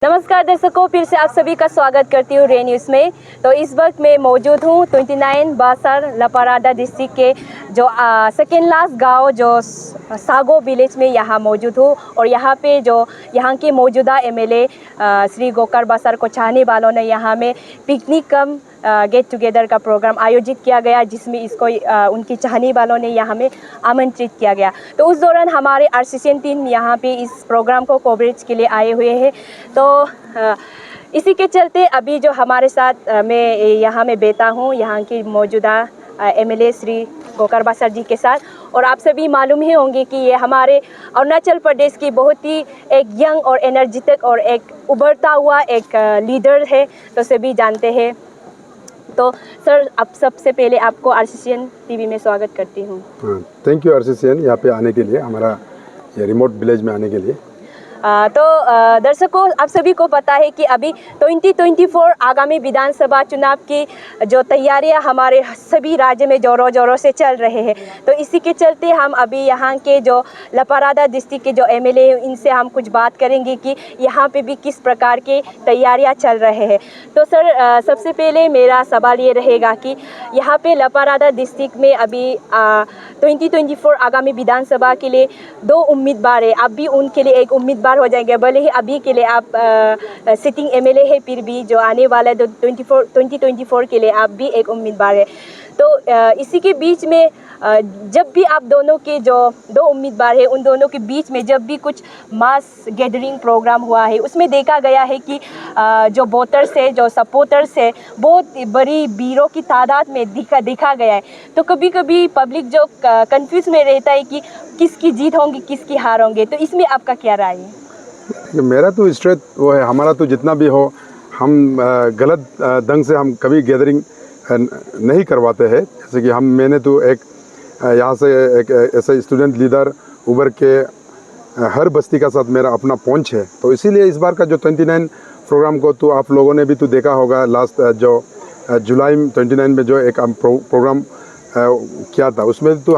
नमस्कार दर्शकों, फिर से आप सभी का स्वागत करती हूँ रे न्यूज़ में। तो इस वक्त मैं मौजूद हूँ 29 बासार लपारादा डिस्ट्रिक्ट के जो सेकेंड लास्ट गांव जो सागो विलेज में यहाँ मौजूद हूँ। और यहाँ पे जो यहाँ के मौजूदा एमएलए श्री गोकर बासार को चाहने वालों ने यहाँ में पिकनिक कम गेट टुगेदर का प्रोग्राम आयोजित किया गया, जिसमें इसको उनकी चाहने वालों ने यहाँ में आमंत्रित किया गया। तो उस दौरान हमारे आरसीसीएन टीम यहाँ पे इस प्रोग्राम को कवरेज के लिए आए हुए हैं। तो इसी के चलते अभी जो हमारे साथ मैं यहाँ में बैठा हूँ यहाँ की मौजूदा एमएलए श्री गोकर बासार जी के साथ। और आप सभी मालूम ही होंगे कि ये हमारे अरुणाचल प्रदेश की बहुत ही एक यंग और एनर्जेटिक और एक उभरता हुआ एक लीडर है, तो सभी जानते हैं। तो सर, अब सबसे पहले आपको आरसीसीएन टीवी में स्वागत करती हूँ। थैंक यू आरसीसीएन यहाँ पे आने के लिए, हमारा ये रिमोट विलेज में आने के लिए। तो दर्शकों, आप सभी को पता है कि अभी 2024 आगामी विधानसभा चुनाव की जो तैयारियां हमारे सभी राज्य में जोरों जोरों से चल रहे हैं। तो इसी के चलते हम अभी यहाँ के जो लपारादा डिस्ट्रिक्ट के जो एमएलए हैं, इनसे हम कुछ बात करेंगे कि यहाँ पे भी किस प्रकार की तैयारियां चल रहे हैं। तो सर, सबसे पहले मेरा सवाल ये रहेगा कि यहाँ पे लपारादा डिस्ट्रिक्ट में अभी 2024 आगामी विधानसभा के लिए 2 उम्मीदवार है। आप भी उनके लिए एक उम्मीदवार हो जाएंगे, भले ही अभी के लिए आप सिटिंग एमएलए है, फिर भी जो आने वाला 2024 के लिए आप भी एक उम्मीदवार है। तो इसी के बीच में जब भी आप दोनों के जो 2 उम्मीदवार है, उन दोनों के बीच में जब भी कुछ मास गैदरिंग प्रोग्राम हुआ है, उसमें देखा गया है कि जो वोटर्स है, जो सपोर्टर्स है, बहुत बड़ी भीड़ों की तादाद में दिखा गया है। तो कभी कभी पब्लिक जो कंफ्यूज में रहता है कि किसकी जीत होंगी, किसकी हार होंगे। तो इसमें आपका क्या राय है? मेरा तो स्ट्रेट वो है, हमारा तो जितना भी हो, हम गलत ढंग से हम कभी गैदरिंग नहीं करवाते हैं। जैसे कि मैंने तो एक यहाँ से एक ऐसा स्टूडेंट लीडर उभर के हर बस्ती का साथ मेरा अपना पहुँच है। तो इसीलिए इस बार का जो 29 प्रोग्राम को तो आप लोगों ने भी तो देखा होगा, लास्ट जो जुलाई 29 में जो एक प्रोग्राम किया था, उसमें तो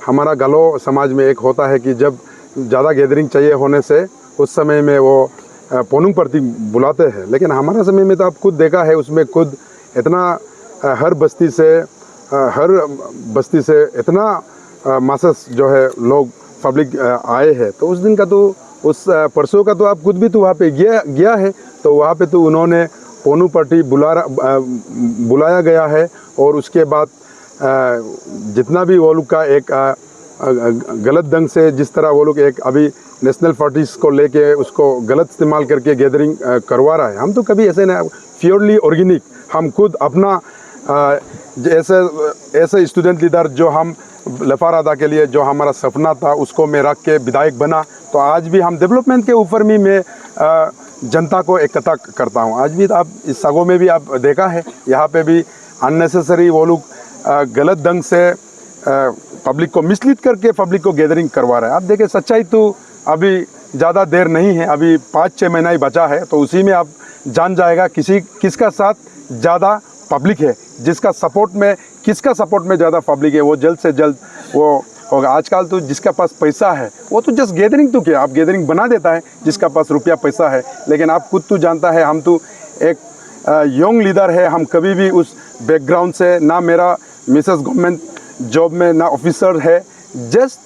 हमारा गालो समाज में एक होता है कि जब ज़्यादा गैदरिंग चाहिए होने से उस समय में वो पोनुंग प्रति बुलाते हैं। लेकिन हमारा समय में तो आप खुद देखा है, उसमें खुद इतना हर बस्ती से इतना मासस जो है लोग पब्लिक आए हैं। तो उस दिन का तो उस परसों का तो आप खुद भी तो वहाँ पे गया है। तो वहाँ पे तो उन्होंने पोनू पार्टी बुलाया गया है। और उसके बाद जितना भी वो लोग का एक गलत ढंग से जिस तरह वो लोग एक अभी नेशनल पार्टीज़ को लेके उसको गलत इस्तेमाल करके गैदरिंग करवा रहा है, हम तो कभी ऐसे ना, प्योरली ऑर्गेनिक हम खुद अपना ऐसे स्टूडेंट लीडर जो हम लपारादा के लिए जो हमारा सपना था उसको मैं रख के विधायक बना। तो आज भी हम डेवलपमेंट के ऊपर भी मैं जनता को इकट्ठा करता हूँ। आज भी आप इस सागो में भी आप देखा है, यहाँ पे भी अननेसेसरी वो लोग गलत ढंग से पब्लिक को मिसलीड करके पब्लिक को गैदरिंग करवा रहा है। आप देखें, सच्चाई तो अभी ज़्यादा देर नहीं है, अभी 5-6 महीना ही बचा है। तो उसी में आप जान जाएगा किसका साथ ज़्यादा पब्लिक है, किसका सपोर्ट में ज़्यादा पब्लिक है, वो जल्द से जल्द वो होगा। आजकल तो जिसका पास पैसा है वो तो जस्ट गैदरिंग तो क्या, आप गैदरिंग बना देता है जिसका पास रुपया पैसा है। लेकिन आप खुद तो जानता है, हम तो एक यंग लीडर है, हम कभी भी उस बैकग्राउंड से, ना मेरा मिसेस गवर्नमेंट जॉब में, ना ऑफिसर है, जस्ट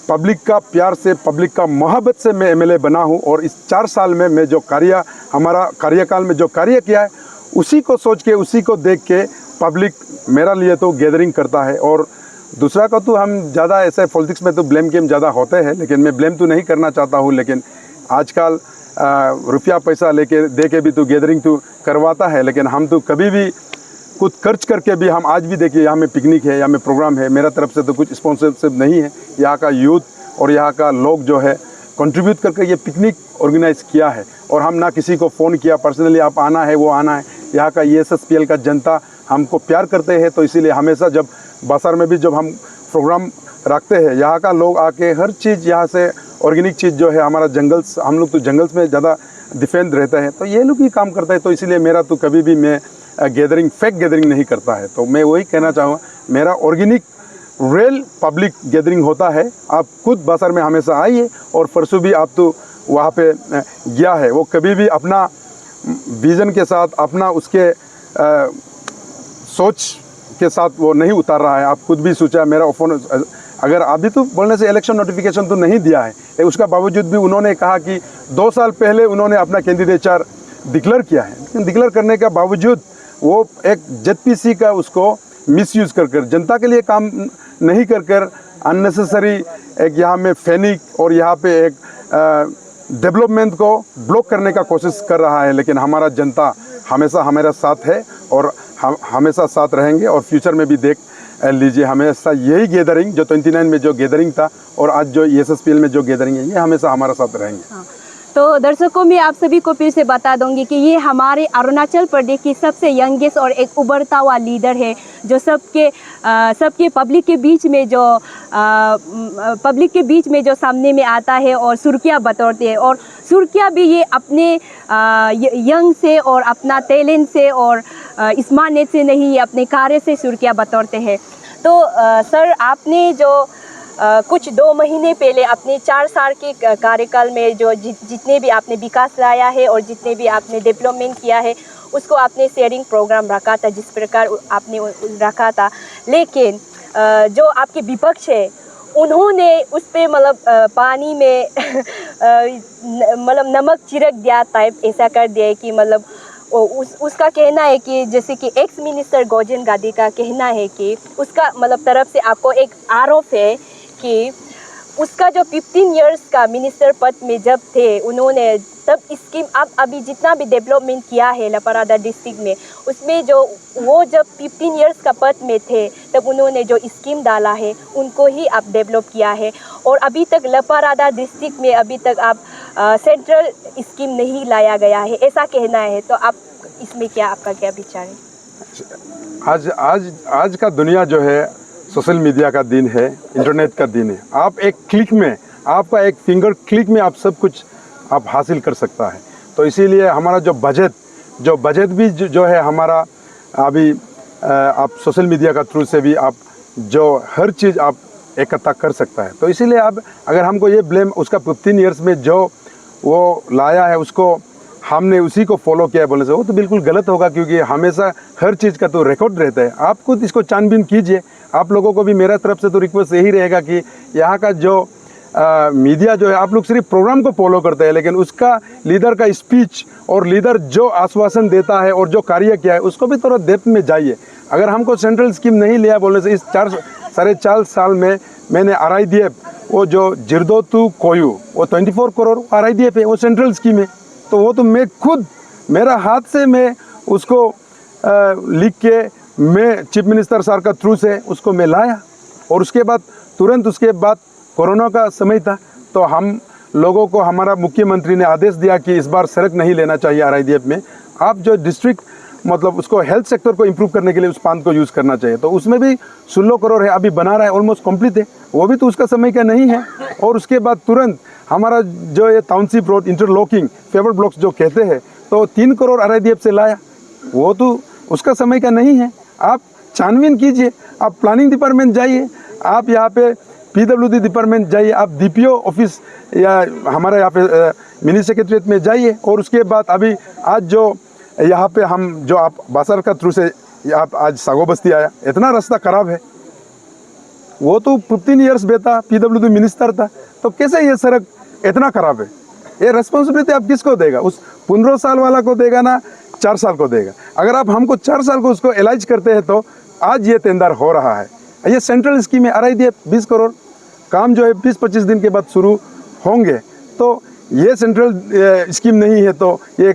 पब्लिक का प्यार से, पब्लिक का मोहब्बत से मैं एमएलए बना हूं। और इस 4 साल में मैं जो हमारा कार्यकाल में जो कार्य किया है, उसी को सोच के, उसी को देख के पब्लिक मेरा लिए तो गैदरिंग करता है। और दूसरा का तो हम ज़्यादा ऐसे पॉलिटिक्स में तो ब्लेम गेम ज़्यादा होते हैं, लेकिन मैं ब्लेम तो नहीं करना चाहता हूँ। लेकिन आजकल रुपया पैसा दे के भी तो गैदरिंग तो करवाता है। लेकिन हम तो कभी भी कुछ खर्च करके भी, हम आज भी देखिए यहाँ में पिकनिक है, यहाँ में प्रोग्राम है, मेरा तरफ से तो कुछ स्पॉन्सरशिप नहीं है। यहाँ का यूथ और यहाँ का लोग जो है कंट्रीब्यूट करके ये पिकनिक ऑर्गेनाइज किया है। और हम ना किसी को फ़ोन किया पर्सनली, आप आना है वो आना है। यहाँ का ESSPL का जनता हमको प्यार करते हैं। तो इसीलिए हमेशा जब बासार में भी जब हम प्रोग्राम रखते हैं, यहाँ का लोग आके हर चीज़ यहाँ से ऑर्गेनिक चीज़ जो है, हमारा जंगल्स, हम लोग तो जंगल्स में ज़्यादा डिफेंड रहते हैं, तो ये लोग ही काम करता है। तो इसीलिए मेरा तो कभी भी मैं फेक गैदरिंग नहीं करता है। तो मैं वही कहना चाहूँगा, मेरा ऑर्गेनिक रियल पब्लिक गैदरिंग होता है। आप खुद बासार में हमेशा आइए। और परसों भी आप तो वहाँ पे गया है वो कभी भी अपना विज़न के साथ अपना उसके सोच के साथ वो नहीं उतार रहा है। आप खुद भी सोचा मेरा ओपोनेंट अगर अभी तो बोलने से इलेक्शन नोटिफिकेशन तो नहीं दिया है, लेकिन उसका बावजूद भी उन्होंने कहा कि 2 साल पहले उन्होंने अपना कैंडिडेचर डिक्लेयर किया है, लेकिन डिक्लेयर करने के बावजूद वो एक ZPC का उसको मिसयूज़ कर जनता के लिए काम नहीं कर अननेसेसरी एक यहाँ में फैनिक और यहाँ पे एक डेवलपमेंट को ब्लॉक करने का कोशिश कर रहा है। लेकिन हमारा जनता हमेशा हमारे साथ है और हम हमेशा साथ रहेंगे और फ्यूचर में भी देख लीजिए हमेशा यही गैदरिंग जो 29 में जो गैदरिंग था और आज जो SSPL में जो गैदरिंग है ये हमेशा हमारा साथ रहेंगे। हाँ। तो दर्शकों मैं आप सभी को फिर से बता दूंगी कि ये हमारे अरुणाचल प्रदेश की सबसे यंगेस्ट और एक उभरता हुआ लीडर है जो सबके पब्लिक के बीच में जो सामने में आता है और सुर्खियाँ बटोरते हैं। और सुर्खियाँ भी ये अपने यंग से और अपना टैलेंट से और स्मार्टनेस से नहीं, ये अपने कार्य से सुर्खियाँ बटोरते हैं। तो सर आपने जो कुछ 2 महीने पहले अपने 4 साल के कार्यकाल में जो जितने भी आपने विकास लाया है और जितने भी आपने डेवलपमेंट किया है उसको आपने शेयरिंग प्रोग्राम रखा था जिस प्रकार आपने रखा था। लेकिन जो आपके विपक्ष है उन्होंने उस पर मतलब पानी में मतलब नमक छिड़क दिया टाइप ऐसा कर दिया है कि मतलब उसका कहना है कि जैसे कि एक्स मिनिस्टर गोजन गादी का कहना है कि उसका मतलब तरफ से आपको एक आरोप है कि उसका जो 15 इयर्स का मिनिस्टर पद में जब थे उन्होंने तब स्कीम अभी जितना भी डेवलपमेंट किया है लपारादा डिस्ट्रिक्ट में उसमें जो वो जब 15 इयर्स का पद में थे तब उन्होंने जो स्कीम डाला है उनको ही आप डेवलप किया है। और अभी तक लपारादा डिस्ट्रिक्ट में अभी तक आप सेंट्रल स्कीम नहीं लाया गया है ऐसा कहना है। तो आप इसमें आपका क्या विचार है? आज का दुनिया जो है सोशल मीडिया का दिन है, इंटरनेट का दिन है। आप एक क्लिक में आपका एक फिंगर क्लिक में आप सब कुछ आप हासिल कर सकता है। तो इसीलिए हमारा जो बजट भी जो है हमारा अभी आप सोशल मीडिया का थ्रू से भी आप जो हर चीज़ आप इकट्ठा कर सकता है। तो इसीलिए अब अगर हमको ये ब्लेम उसका 15 इयर्स में जो वो लाया है उसको हमने उसी को फॉलो किया है बोलने से वो तो बिल्कुल गलत होगा, क्योंकि हमेशा हर चीज़ का तो रिकॉर्ड रहता है। आप खुद इसको छानबीन कीजिए। आप लोगों को भी मेरा तरफ से तो रिक्वेस्ट यही रहेगा कि यहाँ का जो मीडिया जो है आप लोग सिर्फ प्रोग्राम को फॉलो करते हैं, लेकिन उसका लीडर का स्पीच और लीडर जो आश्वासन देता है और जो कार्य किया है उसको भी थोड़ा डेप्थ में जाइए। अगर हमको सेंट्रल स्कीम नहीं लिया बोलने से इस 4.5 साल में मैंने RIDF वो जो जिरदोतु कोयू वो 24 करोड़ RIDF है, वो सेंट्रल स्कीम है। तो वो तो मैं खुद मेरा हाथ से मैं उसको लिख के मैं चीफ मिनिस्टर सर का थ्रू से उसको मैं लाया। और उसके बाद तुरंत उसके बाद कोरोना का समय था तो हम लोगों को हमारा मुख्यमंत्री ने आदेश दिया कि इस बार सड़क नहीं लेना चाहिए RIDF में, आप जो डिस्ट्रिक्ट मतलब उसको हेल्थ सेक्टर को इम्प्रूव करने के लिए उस पान को यूज़ करना चाहिए। तो उसमें भी 16 करोड़ है, अभी बना रहा है, ऑलमोस्ट कंप्लीट है, वो भी तो उसका समय का नहीं है। और उसके बाद तुरंत हमारा जो ये township road interlocking favour blocks जो कहते हैं तो 3 करोड़ RIDF से लाया, वो तो उसका समय का नहीं है। आप छानबीन कीजिए, आप प्लानिंग डिपार्टमेंट जाइए, आप यहाँ पे PWD डिपार्टमेंट जाइए, आप DPO ऑफिस या हमारे यहाँ पे मिनी सेक्रेटरीट में जाइए। और उसके बाद अभी आज जो यहाँ पे हम जो आप बासर का थ्रू से आप आज सागो बस्ती आया, इतना रास्ता खराब है। वो तो 15 इयर्स बेटा PWD मिनिस्टर था, तो कैसे ये सड़क इतना खराब है? ये रिस्पॉन्सिबिलिटी आप किसको देगा? उस 15 साल वाला को देगा ना 4 साल को देगा? अगर आप हमको 4 साल को उसको इलाज करते हैं तो आज ये टेंडर हो रहा है। ये सेंट्रल स्कीम है RIDF 20 करोड़, काम जो है 20-25 दिन के बाद शुरू होंगे। तो ये सेंट्रल स्कीम नहीं है तो ये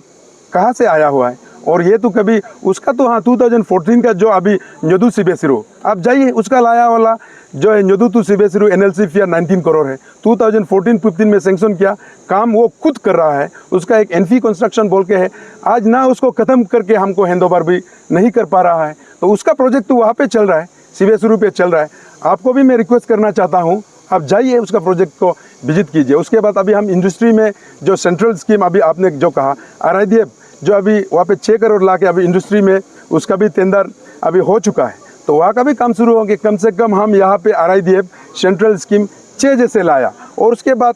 कहाँ से आया हुआ है? और ये तो कभी उसका तो हाँ 2014 का जो अभी न्योदू सिबेसिरू आप जाइए, उसका लाया वाला जो है न्योदू टू सिबेसिरू NLC फीयर 19 करोड़ है, 2014-15 में सेंक्शन किया, काम वो खुद कर रहा है। उसका एक एनफी कंस्ट्रक्शन बोल के है, आज ना उसको ख़त्म करके हमको हैंडओवर भी नहीं कर पा रहा है। तो उसका प्रोजेक्ट तो वहाँ पे चल रहा है, सिबेसिरू पे चल रहा है। आपको भी मैं रिक्वेस्ट करना चाहता हूँ, आप जाइए उसका प्रोजेक्ट को विजिट कीजिए। उसके बाद अभी हम इंडस्ट्री में जो सेंट्रल स्कीम अभी आपने जो कहा RIDF जो अभी वहाँ पे 6 करोड़ ला के अभी इंडस्ट्री में उसका भी टेंडर अभी हो चुका है, तो वहाँ का भी काम शुरू होंगे। कम से कम हम यहाँ पे RIDF सेंट्रल स्कीम 6 जैसे लाया। और उसके बाद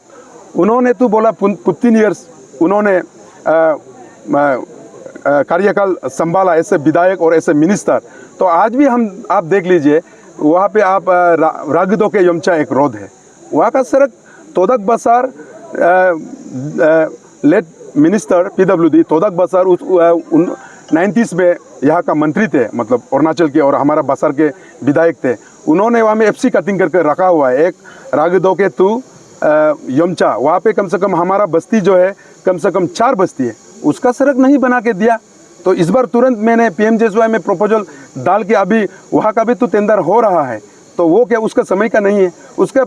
उन्होंने तो बोला 15 ईयर्स उन्होंने कार्यकाल संभाला ऐसे विधायक और ऐसे मिनिस्टर। तो आज भी हम आप देख लीजिए वहाँ पे आप रागदो के यमचा एक रोड है, वहाँ का सड़क तोदक बसार लेट मिनिस्टर PWD तोदक बसार 90s में यहाँ का मंत्री थे, मतलब अरुणाचल के, और हमारा बसार के विधायक थे। उन्होंने वहाँ में FC कटिंग करके रखा हुआ है। एक रागदो के यमचा वहाँ पे कम से कम हमारा बस्ती जो है कम से कम 4 बस्ती है, उसका सड़क नहीं बना के दिया। तो इस बार तुरंत मैंने PMJSY में प्रपोजल डाल के अभी वहाँ का भी तो टेंडर हो रहा है, तो वो क्या उसका समय का नहीं है। उसका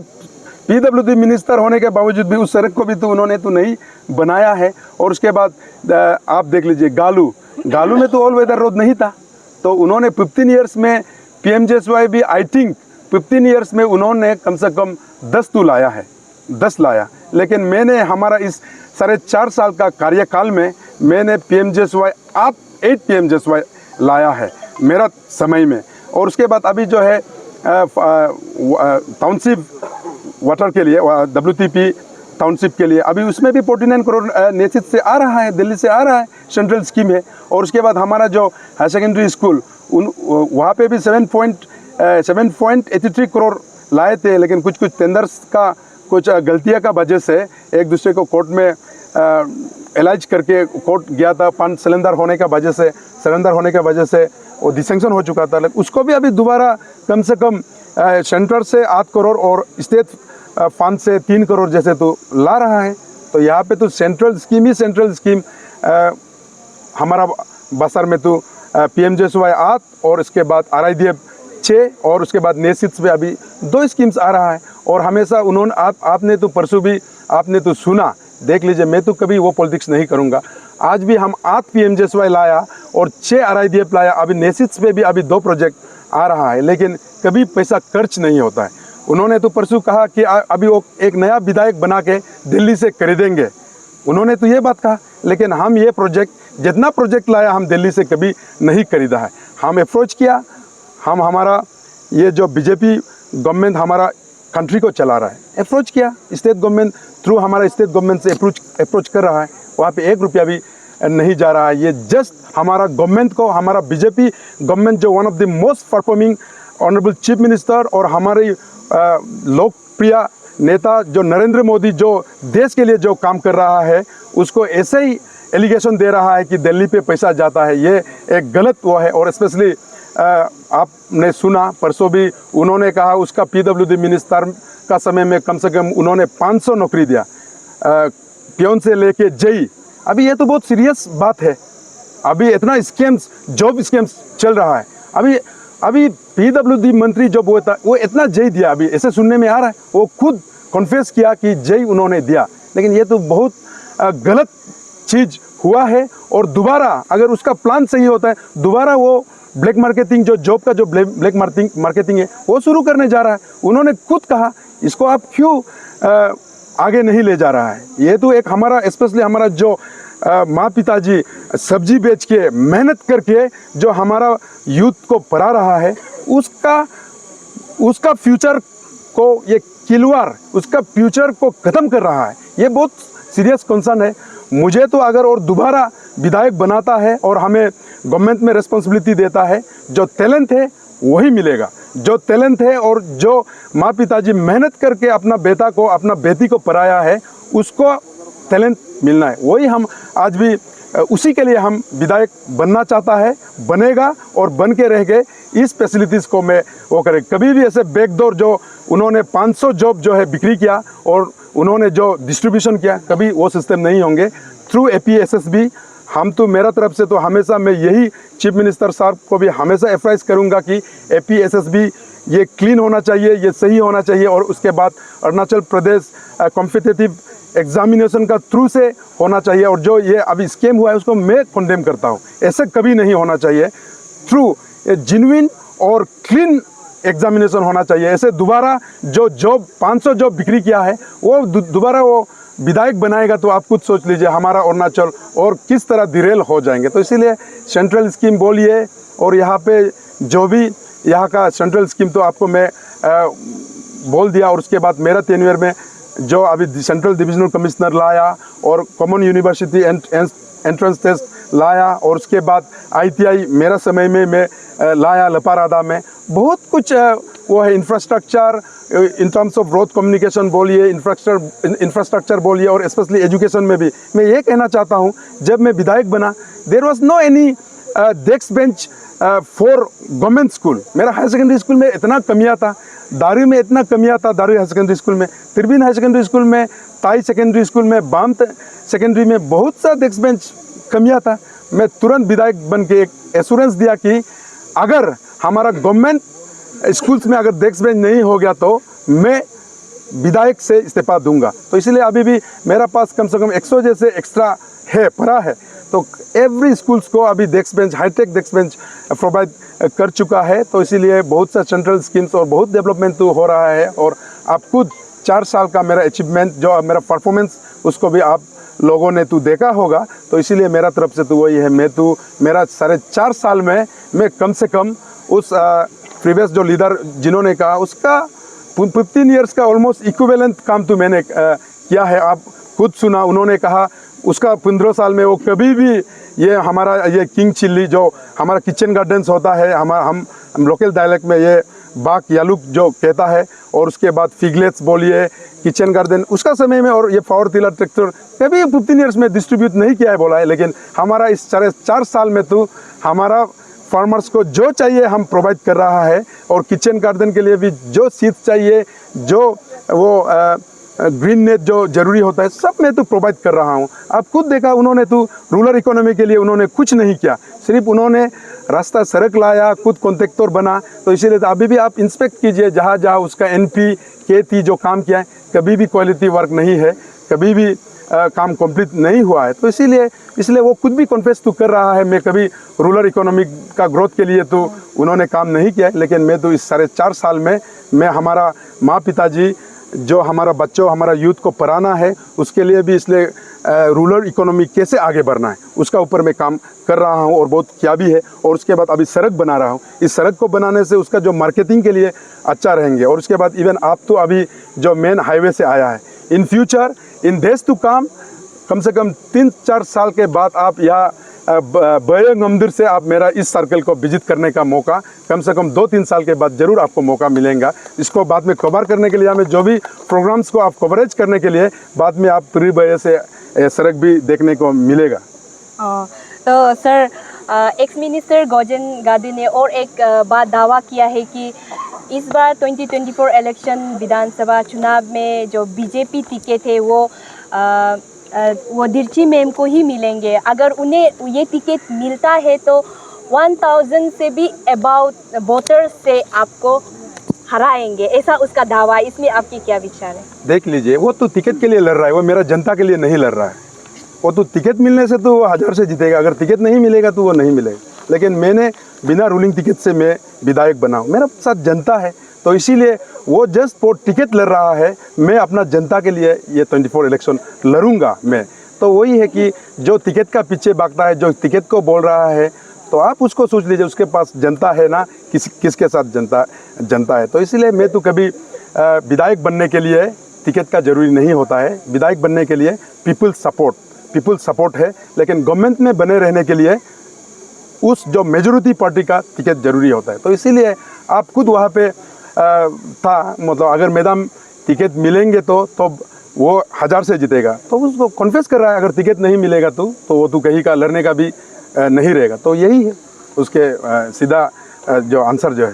PWD मिनिस्टर होने के बावजूद भी उस सड़क को भी तो उन्होंने तो नहीं बनाया है। और उसके बाद आप देख लीजिए गालू में तो ऑल वेदर रोड नहीं था, तो उन्होंने 15 ईयर्स में PMJSY भी आई थिंक 15 ईयर्स में उन्होंने कम से कम 10 तो लाया है, 10 लाया। लेकिन मैंने हमारा इस 4.5 साल का कार्यकाल में मैंने PMJSY 8 PMJSY लाया है मेरा समय में। और उसके बाद अभी जो है टाउनशिप वाटर के लिए WTP टाउनशिप के लिए अभी उसमें भी 49 करोड़ नेसित से आ रहा है, दिल्ली से आ रहा है, सेंट्रल स्कीम है। और उसके बाद हमारा जो हायर सेकेंडरी स्कूल वहाँ पे भी 7.83 करोड़ लाए थे, लेकिन कुछ टेंडर्स का कुछ गलतियाँ का वजह से एक दूसरे को कोर्ट में एलाइज करके कोर्ट गया था, फंड सरेंडर होने का वजह से वो डिसेंक्शन हो चुका था। लेकिन उसको भी अभी दोबारा कम से कम सेंटर से 8 करोड़ और स्टेट फंड से 3 करोड़ जैसे तो ला रहा है। तो यहाँ पे तो सेंट्रल स्कीम हमारा बसार में तो PMJSY 8 और इसके बाद RIDF 6 और उसके बाद नेसिट्स में अभी 2 स्कीम्स आ रहा है। और हमेशा उन्होंने आपने तो परसों भी आपने तो सुना, देख लीजिए, मैं तो कभी वो पॉलिटिक्स नहीं करूँगा। आज भी हम 8 PMJSY लाया और 6 RIDF लाया, अभी नेसिट्स में भी अभी 2 प्रोजेक्ट आ रहा है, लेकिन कभी पैसा खर्च नहीं होता है। उन्होंने तो परसों कहा कि अभी वो एक नया विधायक बना के दिल्ली से खरीदेंगे, उन्होंने तो ये बात कहा, लेकिन हम ये जितना प्रोजेक्ट लाया हम दिल्ली से कभी नहीं खरीदा है। हम अप्रोच किया, हमारा ये जो BJP गवर्नमेंट हमारा कंट्री को चला रहा है, अप्रोच किया स्टेट गवर्नमेंट थ्रू, हमारा स्टेट गवर्नमेंट से अप्रोच कर रहा है, वहाँ पे 1 रुपया भी नहीं जा रहा है। ये जस्ट हमारा गवर्नमेंट को, हमारा BJP गवर्नमेंट जो one of the most performing honourable chief minister और हमारे लोकप्रिय नेता जो नरेंद्र मोदी जो देश के लिए जो काम कर रहा है, उसको ऐसे ही एलिगेशन दे रहा है कि दिल्ली पे पैसा जाता है, ये एक गलत वो है। और स्पेशली आपने सुना परसों भी उन्होंने कहा उसका PWD मिनिस्टर का समय में कम से कम उन्होंने 500 नौकरी दिया, पियोन से लेके जेई। अभी ये तो बहुत सीरियस बात है, अभी इतना स्कीम्स जॉब स्कीम्स चल रहा है। अभी PWD मंत्री जब हुआ था वो इतना जेई दिया, अभी ऐसे सुनने में आ रहा है, वो खुद कॉन्फेस किया कि जेई उन्होंने दिया, लेकिन ये तो बहुत गलत चीज़ हुआ है। और दोबारा अगर उसका प्लान सही होता है, दोबारा वो ब्लैक मार्केटिंग जो जॉब का जो ब्लैक मार्केटिंग है वो शुरू करने जा रहा है। उन्होंने खुद कहा इसको आप क्यों आगे नहीं ले जा रहा है। ये तो एक हमारा स्पेशली हमारा जो माँ पिताजी सब्जी बेच के मेहनत करके जो हमारा यूथ को पढ़ा रहा है, उसका फ्यूचर को ये खिलवाड़ उसका फ्यूचर को ख़त्म कर रहा है। ये बहुत सीरियस कंसर्न है। मुझे तो अगर और दोबारा विधायक बनाता है और हमें गवर्नमेंट में रिस्पॉन्सिबिलिटी देता है, जो टैलेंट है वही मिलेगा, जो टैलेंट है और जो माँ पिताजी मेहनत करके अपना बेटा को अपना बेटी को पढ़ाया है उसको टैलेंट मिलना है, वही हम आज भी उसी के लिए हम विधायक बनना चाहता है, बनेगा और बन के रह गए। इस फैसिलिटीज़ को मैं वो करें। कभी भी ऐसे बैकडोर जो उन्होंने 500 जॉब जो है बिक्री किया और उन्होंने जो डिस्ट्रीब्यूशन किया, कभी वो सिस्टम नहीं होंगे। थ्रू APSSB हम तो मेरा तरफ से तो हमेशा मैं यही चीफ मिनिस्टर साहब को भी हमेशा एडवाइस करूंगा कि APSSB ये क्लीन होना चाहिए, ये सही होना चाहिए। और उसके बाद अरुणाचल प्रदेश कॉम्पिटिटिव एग्जामिनेशन का थ्रू से होना चाहिए। और जो ये अभी स्कैम हुआ है उसको मैं कंडेम करता हूँ, ऐसे कभी नहीं होना चाहिए। थ्रू जेन्युइन और क्लीन एग्जामिनेशन होना चाहिए। ऐसे दोबारा जो जॉब 500 जॉब बिक्री किया है वो दोबारा वो विधायक बनाएगा तो आप खुद सोच लीजिए हमारा अरुणाचल और किस तरह डिरेल हो जाएंगे। तो इसीलिए सेंट्रल स्कीम बोलिए और यहाँ पे जो भी यहाँ का सेंट्रल स्कीम तो आपको मैं बोल दिया। और उसके बाद मेरा टेन्योर में जो अभी सेंट्रल डिविजनल कमिश्नर लाया और कॉमन यूनिवर्सिटी एंट्रेंस टेस्ट लाया, और उसके बाद ITI मेरा समय में मैं लाया लपारादा में। बहुत कुछ वो है, infrastructure in terms of road communication बोलिए, इंफ्रास्ट्रक्चर बोलिए, और स्पेशली एजुकेशन में भी। मैं ये कहना चाहता हूँ, जब मैं विधायक बना there was no any desk bench for government school. मेरा हायर सेकेंडरी स्कूल में इतना कमियाँ था, दारू में इतना कमियाँ था, दारू हायर सेकेंडरी स्कूल में, तिरबिन हायर सेकेंडरी स्कूल में, ताई सेकेंडरी स्कूल में, बाम सेकेंडरी में बहुत सा डेस्क बेंच कमियाँ था। मैं तुरंत विधायक बन के एक एश्योरेंस दिया कि अगर हमारा गवर्नमेंट स्कूल्स में अगर डेस्क बेंच नहीं हो गया तो मैं विधायक से इस्तीफा दूंगा। तो इसलिए अभी भी मेरा पास कम से कम 100 जैसे एक्स्ट्रा है, पड़ा है। तो एवरी स्कूल्स को अभी desk bench, high tech desk bench provide कर चुका है। तो इसीलिए बहुत सा सेंट्रल स्कीम्स और बहुत डेवलपमेंट तो हो रहा है। और आप खुद 4 साल का मेरा अचीवमेंट, जो मेरा परफॉर्मेंस, उसको भी आप लोगों ने तो देखा होगा। तो इसीलिए मेरा तरफ से तो वही है, मैं तो मेरा 4.5 साल में मैं कम से कम उस प्रीवियस जो लीडर जिन्होंने कहा उसका 15 ईयर्स का ऑलमोस्ट इक्विवेलेंट काम तो मैंने किया है। आप खुद सुना, उन्होंने कहा उसका 15 साल में वो कभी भी ये हमारा ये किंग चिल्ली जो हमारा किचन गार्डन्स होता है, हम लोकल डायलेक्ट में ये बाक यालुक जो कहता है, और उसके बाद फिगलेट्स बोलिए, किचन गार्डन उसका समय में, और ये पावर टिलर ट्रैक्टर कभी 15 ईयर्स में डिस्ट्रीब्यूट नहीं किया है बोला है। लेकिन हमारा इस 4.5 साल में तो हमारा फार्मर्स को जो चाहिए हम प्रोवाइड कर रहा है। और किचन गार्डन के लिए भी जो सीड चाहिए, जो वो ग्रीन नेट जो ज़रूरी होता है, सब मैं तो प्रोवाइड कर रहा हूँ। आप खुद देखा, उन्होंने तो रूरल इकोनॉमी के लिए उन्होंने कुछ नहीं किया, सिर्फ उन्होंने रास्ता सड़क लाया, खुद कॉन्ट्रैक्टर बना। तो इसीलिए तो अभी भी आप इंस्पेक्ट कीजिए, जहाँ जहाँ उसका NP KT जो काम किया है, कभी भी क्वालिटी वर्क नहीं है, कभी भी काम कंप्लीट नहीं हुआ है। तो इसलिए वो खुद भी कन्फेस तो कर रहा है, मैं कभी रूरल इकोनॉमी का ग्रोथ के लिए तो उन्होंने काम नहीं किया है। लेकिन मैं तो इस 4.5 साल में मैं हमारा माँ पिताजी जो हमारा बच्चों, हमारा यूथ को पढ़ाना है, उसके लिए भी इसलिए रूरल इकोनॉमी कैसे आगे बढ़ना है उसका ऊपर मैं काम कर रहा हूँ, और बहुत किया भी है। और उसके बाद अभी सड़क बना रहा हूँ। इस सड़क को बनाने से उसका जो मार्केटिंग के लिए अच्छा रहेंगे। और उसके बाद इवन आप तो अभी जो मेन हाईवे से आया है, in future in days to कम से कम 3-4 साल के बाद आप यहाँ बड़े मंदिर से आप मेरा इस सर्कल को विजिट करने का मौका कम से कम 2-3 साल के बाद ज़रूर आपको मौका मिलेगा। इसको बाद में कवर करने के लिए, हमें जो भी प्रोग्राम्स को आप कवरेज करने के लिए बाद में आप पूरी वजह से सड़क भी देखने को मिलेगा। तो सर, एक्स मिनिस्टर गोजन गादी ने और एक बात दावा किया है कि इस बार 2024 इलेक्शन विधानसभा चुनाव में जो बीजेपी टिकट है वो दिर्ची मैम को ही मिलेंगे। अगर उन्हें ये टिकट मिलता है तो 1000 से भी अबाउट वोटर्स से आपको हराएंगे, ऐसा उसका दावा है। इसमें आपकी क्या विचार है? देख लीजिए, वो तो टिकट के लिए लड़ रहा है, वो मेरा जनता के लिए नहीं लड़ रहा है। वो तो टिकट मिलने से तो वो 1000 से जीतेगा, अगर टिकट नहीं मिलेगा तो वो नहीं मिलेगा। लेकिन मैंने बिना रूलिंग टिकट से मैं विधायक बना हूँ, मेरा साथ जनता है। तो इसीलिए वो जस्ट फॉर टिकट लड़ रहा है, मैं अपना जनता के लिए ये 24 इलेक्शन लड़ूंगा मैं। तो वही है कि जो टिकट का पीछे भागता है, जो टिकट को बोल रहा है, तो आप उसको सोच लीजिए, उसके पास जनता है ना, किसके साथ जनता है। तो इसीलिए मैं तो कभी विधायक बनने के लिए टिकट का ज़रूरी नहीं होता है। विधायक बनने के लिए पीपल सपोर्ट है। लेकिन गवर्नमेंट में बने रहने के लिए उस जो मेजॉरिटी पार्टी का टिकट ज़रूरी होता है। तो इसीलिए आप खुद वहाँ पे था, मतलब अगर मैडम टिकट मिलेंगे तो वो 1000 से जीतेगा, तो उसको कन्फेस कर रहा है। अगर टिकट नहीं मिलेगा तो वो तो कहीं का लड़ने का भी नहीं रहेगा। तो यही है उसके सीधा जो आंसर जो है।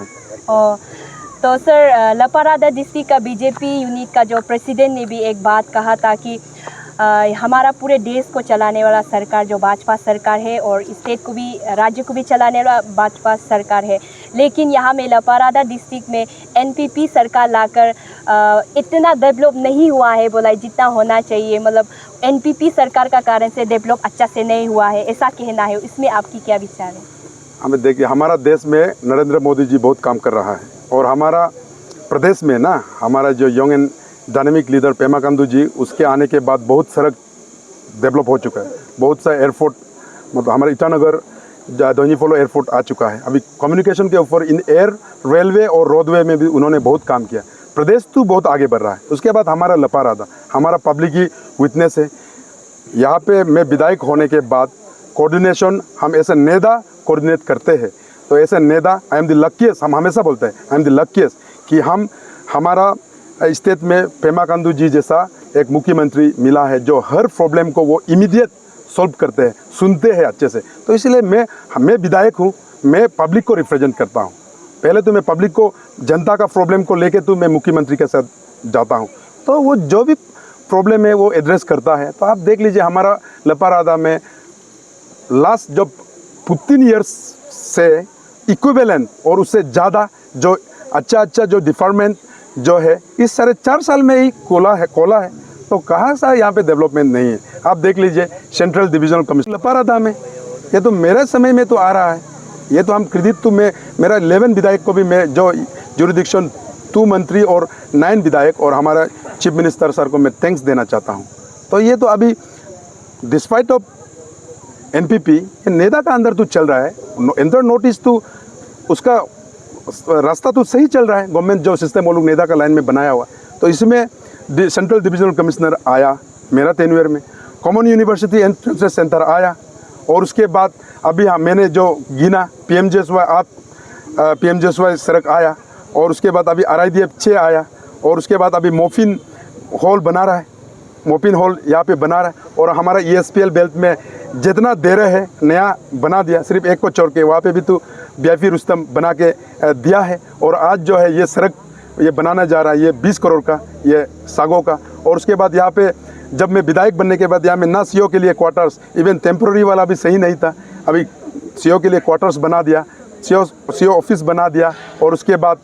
तो सर, लपारादा डिस्ट्रिक्ट का बीजेपी यूनिट का जो प्रेसिडेंट ने भी एक बात कहा था कि हमारा पूरे देश को चलाने वाला सरकार जो भाजपा सरकार है, और स्टेट को भी, राज्य को भी चलाने वाला भाजपा सरकार है। लेकिन यहाँ में लपारादा डिस्ट्रिक्ट में NPP सरकार लाकर इतना डेवलप नहीं हुआ है बोला, जितना होना चाहिए। मतलब NPP सरकार का कारण से डेवलप अच्छा से नहीं हुआ है, ऐसा कहना है। इसमें आपकी क्या विचार है? हमें देखिए, हमारा देश में नरेंद्र मोदी जी बहुत काम कर रहा है, और हमारा प्रदेश में ना, हमारा जो young and dynamic leader Pema Khandu ji, उसके आने के बाद बहुत सड़क डेवलप हो चुका है। बहुत सा एयरपोर्ट, मतलब हमारा ईटानगर दोनीपोलो एयरपोर्ट आ चुका है। अभी कम्युनिकेशन के ऊपर इन एयर, रेलवे और रोडवे में भी उन्होंने बहुत काम किया। प्रदेश तो बहुत आगे बढ़ रहा है। उसके बाद हमारा लपारादा, हमारा पब्लिक ही विटनेस है। यहाँ पे मैं विधायक होने के बाद कोऑर्डिनेशन हम ऐसे नेदा कोऑर्डिनेट करते हैं। तो ऐसे नेदा, आई एम द लकीस्ट, हम हमेशा बोलते हैं आई एम द लकीस्ट कि हमारा स्टेट में पेमा खांडू जी जैसा एक मुख्यमंत्री मिला है जो हर प्रॉब्लम को वो इमीडिएट सॉल्व करते हैं, सुनते हैं अच्छे से। तो इसलिए मैं विधायक हूँ, मैं पब्लिक को रिप्रेजेंट करता हूँ। पहले तो मैं पब्लिक को, जनता का प्रॉब्लम को लेके तो मैं मुख्यमंत्री के साथ जाता हूँ, तो वो जो भी प्रॉब्लम है वो एड्रेस करता है। तो आप देख लीजिए हमारा लपारादा में लास्ट जब 15 ईयर्स से इक्विवेलेंट और उससे ज़्यादा जो अच्छा जो डिपार्टमेंट जो है इस 4.5 साल में ही खोला है। तो कहाँ सा यहाँ पे डेवलपमेंट नहीं है। आप देख लीजिए सेंट्रल डिविजनल कमिश्नर लपारादा में, ये तो मेरे समय में तो आ रहा है। ये तो हम क्रेडिट तो मेरा 11 विधायक को भी मैं जो जुरिडिक्शन 2 मंत्री और 9 विधायक और हमारा चीफ मिनिस्टर सर को मैं थैंक्स देना चाहता हूँ। तो ये तो अभी डिस्पाइट ऑफ एनपीपी ये नेता का अंदर तो चल रहा है, इंटर नोटिस तो उसका रास्ता तो सही चल रहा है। गवर्नमेंट जो सिस्टम वो लोग नेता का लाइन में बनाया हुआ, तो इसमें सेंट्रल डिविजनल कमिश्नर आया मेरा टेन्योर में, कॉमन यूनिवर्सिटी एंट्रेंस सेंटर आया, और उसके बाद अभी मैंने जो गिना पीएमजेएसवाई सड़क आया, और उसके बाद अभी RIDF 6 आया, और उसके बाद अभी मोफिन हॉल बना रहा है, मोफिन हॉल यहाँ पे बना रहा है। और हमारा ESPL बेल्ट में जितना दे रहे हैं नया बना दिया, सिर्फ एक को छोड़ के, वहाँ पे भी तो BIF रुस्तम बना के दिया है। और आज जो है ये सड़क ये बनाना जा रहा है, ये 20 करोड़ का, ये सागो का। और उसके बाद यहाँ पे जब मैं विधायक बनने के बाद यहाँ में ना CO के लिए क्वार्टर्स, इवन टेम्प्रोरी वाला भी सही नहीं था, अभी CO के लिए क्वार्टर्स बना दिया, CO ऑफिस बना दिया। और उसके बाद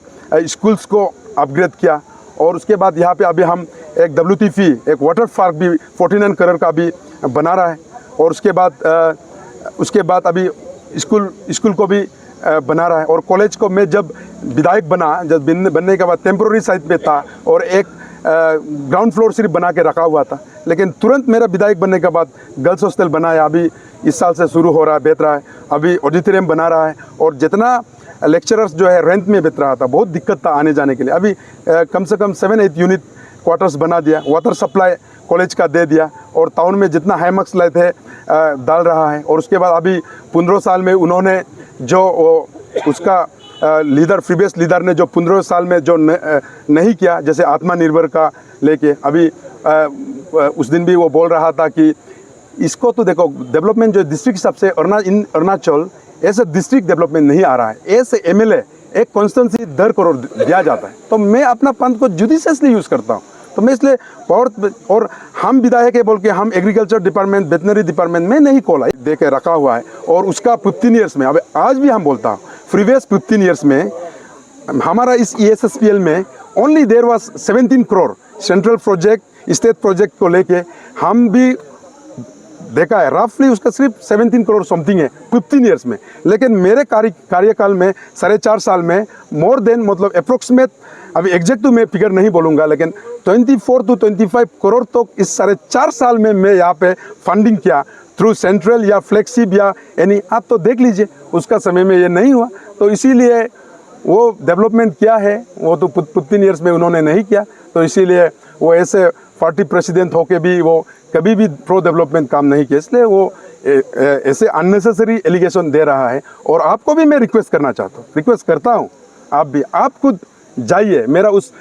स्कूल्स को अपग्रेड किया। और उसके बाद यहाँ पे अभी हम एक WTF एक वाटर पार्क भी 49 करोड़ का भी बना रहा है। और उसके बाद अभी स्कूल को भी बना रहा है। और कॉलेज को मैं जब विधायक जब बनने के बाद टेम्प्रोरी साइट पे था और एक ग्राउंड फ्लोर सिर्फ बना के रखा हुआ था, लेकिन तुरंत मेरा विधायक बनने के बाद गर्ल्स हॉस्टल बनाया, अभी इस साल से शुरू हो रहा है, बेच रहा है, अभी ऑडिटोरियम बना रहा है। और जितना लेक्चरर्स जो है रेंट में बेच रहा था, बहुत दिक्कत था आने जाने के लिए, अभी कम से कम 7-8 यूनिट क्वार्टर्स बना दिया, वाटर सप्लाई कॉलेज का दे दिया। और टाउन में जितना हाईमार्क्स लाए थे डाल रहा है। और उसके बाद अभी 15 साल में उन्होंने जो उसका लीडर प्रीवियस लीडर ने जो 15 साल में जो नहीं किया, जैसे आत्मनिर्भर का लेके, अभी उस दिन भी वो बोल रहा था कि इसको तो देखो डेवलपमेंट जो डिस्ट्रिक्ट हिसाब से अरुणाचल ऐसे डिस्ट्रिक्ट डेवलपमेंट नहीं आ रहा है, ऐसे MLA एक कॉन्स्टिट्यूंसी 10 करोड़ दिया जाता है। तो मैं अपना पंथ को जुडिशियसली यूज़ करता हूँ। तो मैं इसलिए और हम विधायक है बोल के हम एग्रीकल्चर डिपार्टमेंट, वेटनरी डिपार्टमेंट में नहीं खोला, दे के रखा हुआ है। और उसका 15 ईयर्स में, अब आज भी हम बोलता हूँ, प्रीवियस 15 ईयर्स में हमारा इस ESSPL में only there was 17 crore central project, state project को लेके हम भी देखा है, रफली उसका सिर्फ 17 करोड़ समथिंग है 15 ईयर्स में। लेकिन मेरे कार्यकाल में 4.5 साल में मोर देन, मतलब अप्रोक्सीमेट, अभी एग्जैक्ट तो मैं फिगर नहीं बोलूँगा, लेकिन 24 to 25 करोड़ तो इस 4.5 साल में मैं यहाँ पे फंडिंग किया थ्रू सेंट्रल या फ्लैगशिप या एनी। आप तो देख लीजिए उसका समय में ये नहीं हुआ। तो इसीलिए वो डेवलपमेंट क्या है वो तो 15 ईयर्स में उन्होंने नहीं किया। तो इसीलिए वो ऐसे पार्टी प्रेसिडेंट होके भी वो कभी भी प्रो डेवलपमेंट काम नहीं किया, इसलिए वो ऐसे अननेसेसरी एलिगेशन दे रहा है। और आपको भी मैं रिक्वेस्ट करता हूँ, आप खुद जाइए, मेरा उस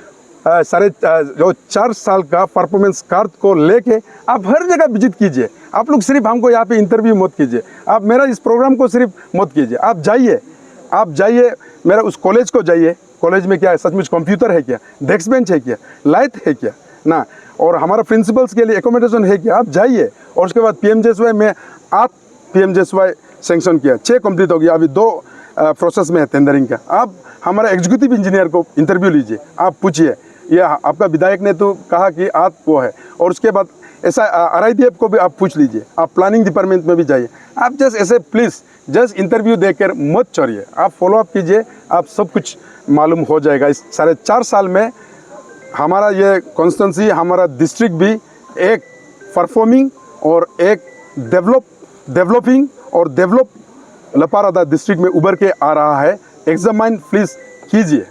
4.5 साल का परफॉर्मेंस कार्ड को लेके आप हर जगह विजिट कीजिए। आप लोग सिर्फ हमको यहाँ पे इंटरव्यू मत कीजिए, आप मेरा इस प्रोग्राम को सिर्फ मत कीजिए, आप जाइए मेरा उस कॉलेज को जाइए। कॉलेज में क्या है, सचमुच कंप्यूटर है क्या, डेस्क बेंच है क्या, लाइट है क्या ना, और हमारा प्रिंसिपल्स के लिए एकोमोडेशन है क्या, आप जाइए। और उसके बाद PMJSY में 8 PMJSY सेंक्शन किया, 6 कंप्लीट हो गया, अभी 2 प्रोसेस में है टेंडरिंग का। आप हमारा एग्जीक्यूटिव इंजीनियर को इंटरव्यू लीजिए, आप पूछिए ये आपका विधायक ने तो कहा कि आप वो है। और उसके बाद ऐसा RIDF को भी आप पूछ लीजिए, आप प्लानिंग डिपार्टमेंट में भी जाइए। आप जस्ट ऐसे प्लीज़ जस्ट इंटरव्यू देकर मत छोड़िए, आप फॉलोअप कीजिए, आप सब कुछ मालूम हो जाएगा। इस 4.5 साल में हमारा ये कॉन्स्टिट्यूंसी, हमारा डिस्ट्रिक्ट भी एक परफॉर्मिंग और एक डेवलपिंग और डेवलप लपारादा डिस्ट्रिक्ट में उभर के आ रहा है। एग्जामाइन प्लीज़ कीजिए।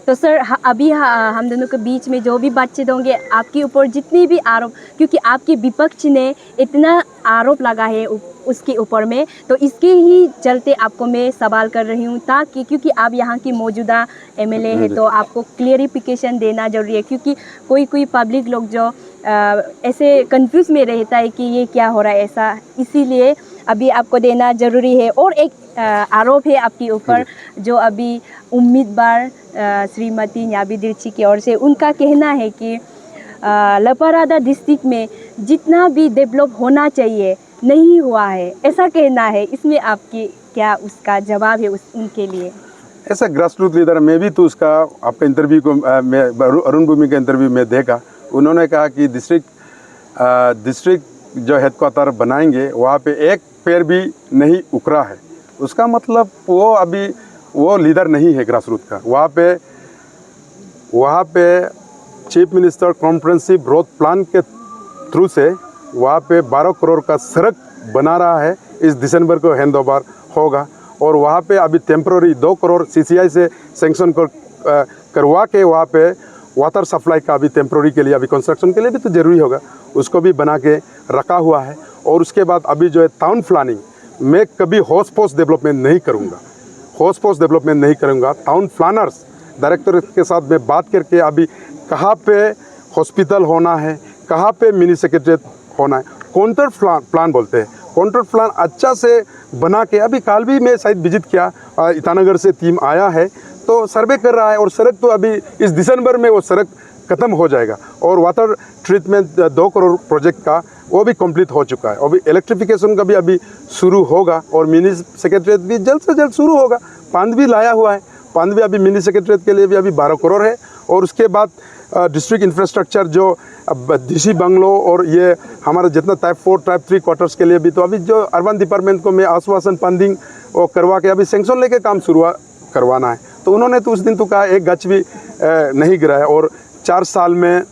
तो सर अभी हम दोनों के बीच में जो भी बातचीत होंगे आपके ऊपर जितनी भी आरोप, क्योंकि आपके विपक्ष ने इतना आरोप लगा है उसके ऊपर में, तो इसके ही चलते आपको मैं सवाल कर रही हूँ, ताकि क्योंकि आप यहाँ की मौजूदा एमएलए है तो आपको क्लियरिफिकेशन देना जरूरी है, क्योंकि कोई पब्लिक लोग जो ऐसे कंफ्यूज में रहता है कि ये क्या हो रहा है ऐसा, इसीलिए अभी आपको देना ज़रूरी है। और एक आरोप है आपके ऊपर जो अभी उम्मीदवार श्रीमती न्याबी दिरची की ओर से, उनका कहना है कि लपारादा डिस्ट्रिक्ट में जितना भी डेवलप होना चाहिए नहीं हुआ है, ऐसा कहना है। इसमें आपकी क्या उसका जवाब है उनके लिए? ऐसा ग्रास रूट लीडर, मैं भी तो उसका आपका इंटरव्यू को मैं अरुण भूमि का इंटरव्यू में देखा, उन्होंने कहा कि डिस्ट्रिक्ट जो हेडक्वार्टर बनाएंगे वहाँ पे एक पेड़ भी नहीं उखड़ा है। उसका मतलब वो अभी वो लीडर नहीं है ग्रास रूट का। वहाँ पे chief minister comprehensive growth plan के थ्रू से वहाँ पे 12 करोड़ का सड़क बना रहा है, इस दिसंबर को हैंडओवर होगा। और वहाँ पे अभी टेम्पररी 2 करोड़ CCI से सेंक्शन करवा के वहाँ पे वाटर सप्लाई का अभी टेम्पररी के लिए, अभी कंस्ट्रक्शन के लिए भी तो ज़रूरी होगा, उसको भी बना के रखा हुआ है। और उसके बाद अभी जो है टाउन प्लानिंग, मैं कभी हॉस पोस्ट डेवलपमेंट नहीं करूँगा, टाउन प्लानर्स डायरेक्टर के साथ मैं बात करके अभी कहाँ पे हॉस्पिटल होना है, कहाँ पे मिनी सेक्रेटरीट होना है, कॉन्ट्रैक्ट प्लान बोलते हैं, कॉन्ट्रैक्ट प्लान अच्छा से बना के, अभी कल भी मैं साइट विजिट किया, ईटानगर से टीम आया है तो सर्वे कर रहा है। और सड़क तो अभी इस दिसंबर में वो सड़क ख़त्म हो जाएगा। और वाटर ट्रीटमेंट 2 करोड़ प्रोजेक्ट का वो भी कंप्लीट हो चुका है। अभी इलेक्ट्रिफिकेशन का भी अभी शुरू होगा और मिनी सेक्रेटरीट भी जल्द से जल्द शुरू होगा। पांद भी लाया हुआ है, पांद भी अभी मिनी सेक्रेटरीट के लिए भी अभी 12 करोड़ है। और उसके बाद डिस्ट्रिक्ट इंफ्रास्ट्रक्चर जो डीसी बंगलो और ये हमारा जितना टाइप 4 टाइप 3 क्वार्टर्स के लिए भी, तो अभी जो अर्बन डिपार्टमेंट को मैं आश्वासन फंडिंग वो करवा के अभी सेंक्शन लेके काम शुरू करवाना है। तो उन्होंने तो उस दिन तो कहा एक गच भी नहीं गिराया और 4 साल में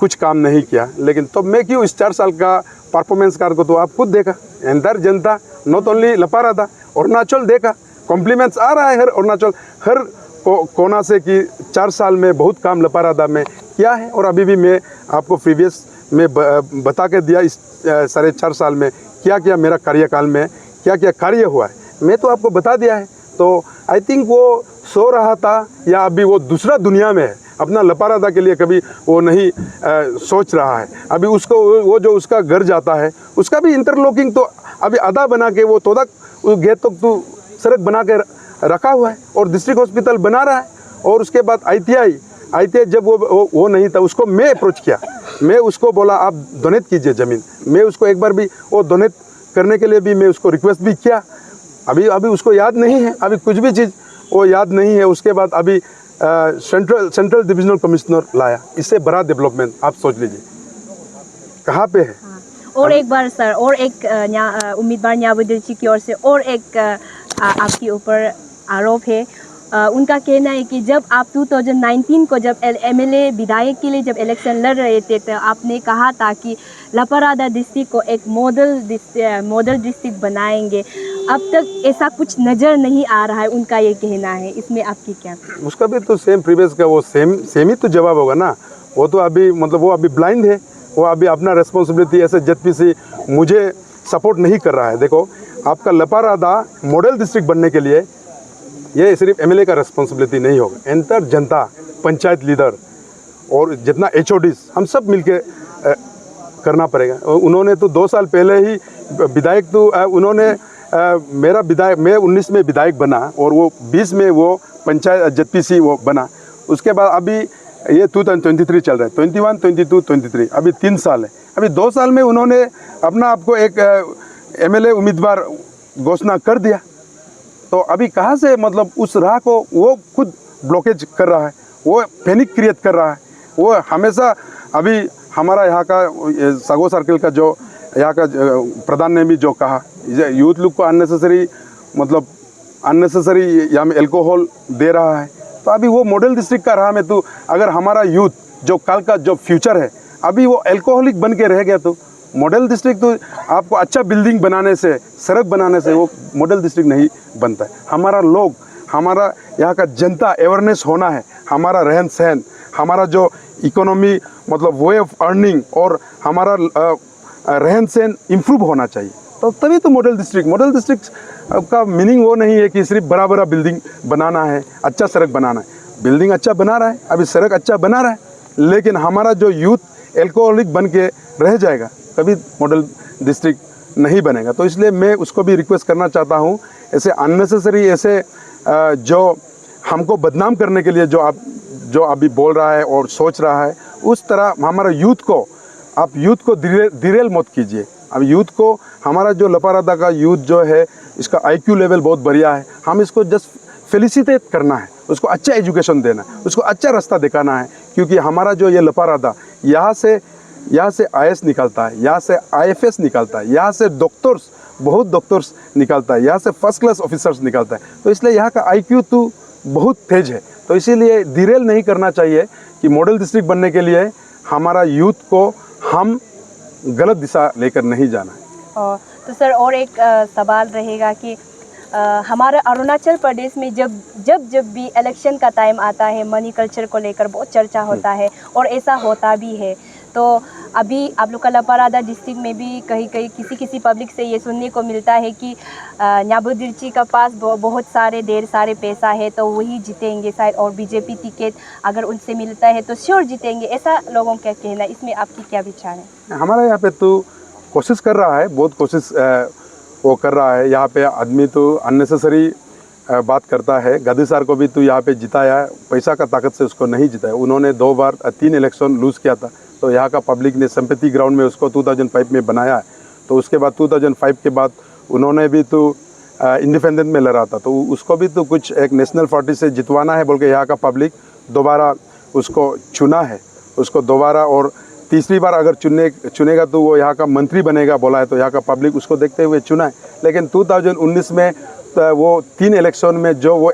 कुछ काम नहीं किया। लेकिन तो मैं क्यों इस 4 साल का परफॉर्मेंस कार्ड को तो आप खुद देखा, entire Janata, not only Lepa Rada, Arunachal देखा, कॉम्प्लीमेंट्स आ रहा है हर अरुणाचल हर कोना से कि 4 साल में बहुत काम लपारादा में किया है। और अभी भी मैं आपको प्रीवियस में बता के दिया इस 4.5 साल में क्या क्या मेरा कार्यकाल में क्या क्या कार्य हुआ है, मैं तो आपको बता दिया है। तो आई थिंक वो सो रहा था या अभी वो दूसरा दुनिया में है, अपना लपारादा के लिए कभी वो नहीं सोच रहा है। अभी उसको वो जो उसका घर जाता है उसका भी इंटरलॉकिंग तो अभी आधा बना के वो तो तक गेट तक तो सड़क बना के रखा हुआ है और डिस्ट्रिक्ट हॉस्पिटल बना रहा है। और उसके बाद ITI जब वो नहीं था, उसको मैं अप्रोच किया, मैं उसको बोला आप डोनेट कीजिए ज़मीन, मैं उसको एक बार भी वो डोनेट करने के लिए भी मैं उसको रिक्वेस्ट भी किया। अभी उसको याद नहीं है, अभी कुछ भी चीज़ वो याद नहीं है। उसके बाद अभी सेंट्रल डिविजनल कमिश्नर लाया, इससे बड़ा डेवलपमेंट आप सोच लीजिए कहाँ पे है। और एक बार सर, और एक उम्मीदवार न्याबी दिरची की ओर से और एक आपके ऊपर आरोप है। उनका कहना है कि जब आप 2019 को जब MLA विधायक के लिए जब इलेक्शन लड़ रहे थे तो आपने कहा था कि लपारादा डिस्ट्रिक्ट को एक मॉडल डिस्ट्रिक्ट बनाएंगे। अब तक ऐसा कुछ नज़र नहीं आ रहा है, उनका ये कहना है। इसमें आपकी क्या? उसका भी तो सेम प्रीवियस का वो सेम ही तो जवाब होगा ना। वो तो अभी मतलब वो अभी ब्लाइंड है, वो अभी अपना रिस्पॉन्सिबिलिटी ऐसे ZPC मुझे सपोर्ट नहीं कर रहा है। देखो आपका लपारादा मॉडल डिस्ट्रिक्ट बनने के लिए ये सिर्फ MLA का रिस्पॉन्सिबिलिटी नहीं होगा, एंटायर जनता, पंचायत लीडर और जितना HODs हम सब मिलके करना पड़ेगा। उन्होंने तो 2 साल पहले ही विधायक तो उन्होंने मैं 19 में विधायक बना और वो 20 में वो पंचायत ZPC वो बना। उसके बाद अभी ये 2023 चल रहा है, 21, 22, 23, अभी 3 साल है। अभी 2 साल में उन्होंने अपना आपको एक MLA उम्मीदवार घोषणा कर दिया। तो अभी कहाँ से मतलब उस राह को वो खुद ब्लॉकेज कर रहा है, वो पैनिक क्रिएट कर रहा है। वो हमेशा अभी हमारा यहाँ का सगो सर्कल का जो यहाँ का प्रधान ने भी जो कहा, यूथ लोग को अननेसेसरी यहाँ में एल्कोहल दे रहा है। तो अभी वो मॉडल डिस्ट्रिक्ट का राह में तो अगर हमारा यूथ जो कल का जो फ्यूचर है अभी वो एल्कोहलिक बन के रह गया तो मॉडल डिस्ट्रिक्ट तो आपको अच्छा बिल्डिंग बनाने से, सड़क बनाने से वो मॉडल डिस्ट्रिक्ट नहीं बनता है। हमारा यहाँ का जनता अवेयरनेस होना है, हमारा रहन सहन, हमारा जो इकोनॉमी मतलब वे ऑफ अर्निंग और हमारा रहन सहन इम्प्रूव होना चाहिए। तो तभी तो मॉडल डिस्ट्रिक्ट का मीनिंग वो नहीं है कि सिर्फ बड़ा बड़ा बिल्डिंग बनाना है, अच्छा सड़क बनाना है। बिल्डिंग अच्छा बना रहा है, अभी सड़क अच्छा बना रहा है, लेकिन हमारा जो यूथ एल्कोहलिक बन के रह जाएगा, कभी मॉडल डिस्ट्रिक्ट नहीं बनेगा। तो इसलिए मैं उसको भी रिक्वेस्ट करना चाहता हूँ, ऐसे अननेसेसरी ऐसे जो हमको बदनाम करने के लिए जो अभी बोल रहा है और सोच रहा है, उस तरह हमारा आप यूथ को डिरेल मत कीजिए। अब यूथ को, हमारा जो लपारादा का यूथ जो है, इसका IQ लेवल बहुत बढ़िया है, हम इसको जस्ट फेलिसिटेट करना है, उसको अच्छा एजुकेशन देना है, उसको अच्छा रास्ता दिखाना है। क्योंकि हमारा जो ये लपारादा, यहाँ से IAS निकलता है, यहाँ से IFS निकलता है, यहाँ से बहुत डॉक्टर्स निकलता है, यहाँ से फर्स्ट क्लास ऑफिसर्स निकलता है। तो इसलिए यहाँ का IQ तो बहुत तेज है। तो इसीलिए डिरेल नहीं करना चाहिए कि मॉडल डिस्ट्रिक्ट बनने के लिए हमारा यूथ को हम गलत दिशा लेकर नहीं जाना है। तो सर और एक सवाल रहेगा कि हमारे अरुणाचल प्रदेश में जब भी इलेक्शन का टाइम आता है, मनी कल्चर को लेकर बहुत चर्चा होता है और ऐसा होता भी है। तो अभी आप लोग का लपारादा डिस्ट्रिक्ट में भी कहीं किसी पब्लिक से ये सुनने को मिलता है कि न्याबुदिर्ची का पास बहुत ढेर सारे पैसा है, तो वही जीतेंगे शायद, और बीजेपी टिकट अगर उनसे मिलता है तो श्योर जीतेंगे, ऐसा लोगों का कहना है। इसमें आपकी क्या विचार है? हमारे यहाँ पे तो कोशिश कर रहा है, बहुत कोशिश वो कर रहा है। यहाँ पे आदमी तो अननेसेसरी बात करता है। गांधी सर को भी तो यहाँ पे जिताया है, पैसा का ताकत से उसको नहीं जिताया। उन्होंने 2 बार 3 इलेक्शन लूज़ किया था, तो यहाँ का पब्लिक ने सिंपैथी ग्राउंड में उसको 2005 में बनाया है। तो उसके बाद 2005 के बाद उन्होंने भी तो इंडिपेंडेंट में लड़ा था, तो उसको भी तो कुछ एक नेशनल पार्टी से जितवाना है बोल के यहाँ का पब्लिक दोबारा उसको चुना है। उसको दोबारा और तीसरी बार अगर चुनेगा तो वो यहाँ का मंत्री बनेगा बोला है, तो यहाँ का पब्लिक उसको देखते हुए चुना है। लेकिन 2019 में वो 3 इलेक्शन में जो वो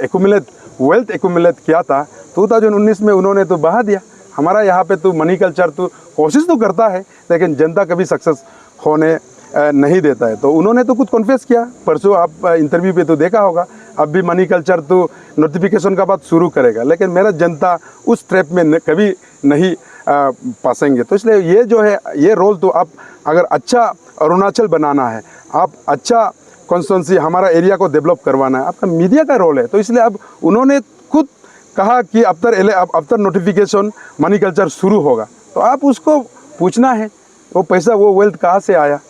वेल्थ एक्यूमुलेट किया था, 2019 में उन्होंने तो बहा दिया। हमारा यहाँ पे तो मनी कल्चर तो कोशिश तो करता है, लेकिन जनता कभी सक्सेस होने नहीं देता है। तो उन्होंने तो कुछ कन्फेस किया, परसों आप इंटरव्यू पे तो देखा होगा। अब भी मनी कल्चर तो नोटिफिकेशन का बात शुरू करेगा, लेकिन मेरा जनता उस ट्रैप में कभी नहीं पासेंगे। तो इसलिए ये जो है, ये रोल तो आप अगर अच्छा अरुणाचल बनाना है, आप अच्छा कॉन्स्टिट्यूंसी हमारा एरिया को डेवलप करवाना है, आपका मीडिया का रोल है। तो इसलिए अब उन्होंने खुद कहा कि आफ्टर नोटिफिकेशन मनी कल्चर शुरू होगा, तो आप उसको पूछना है वो पैसा, वो वेल्थ कहाँ से आया,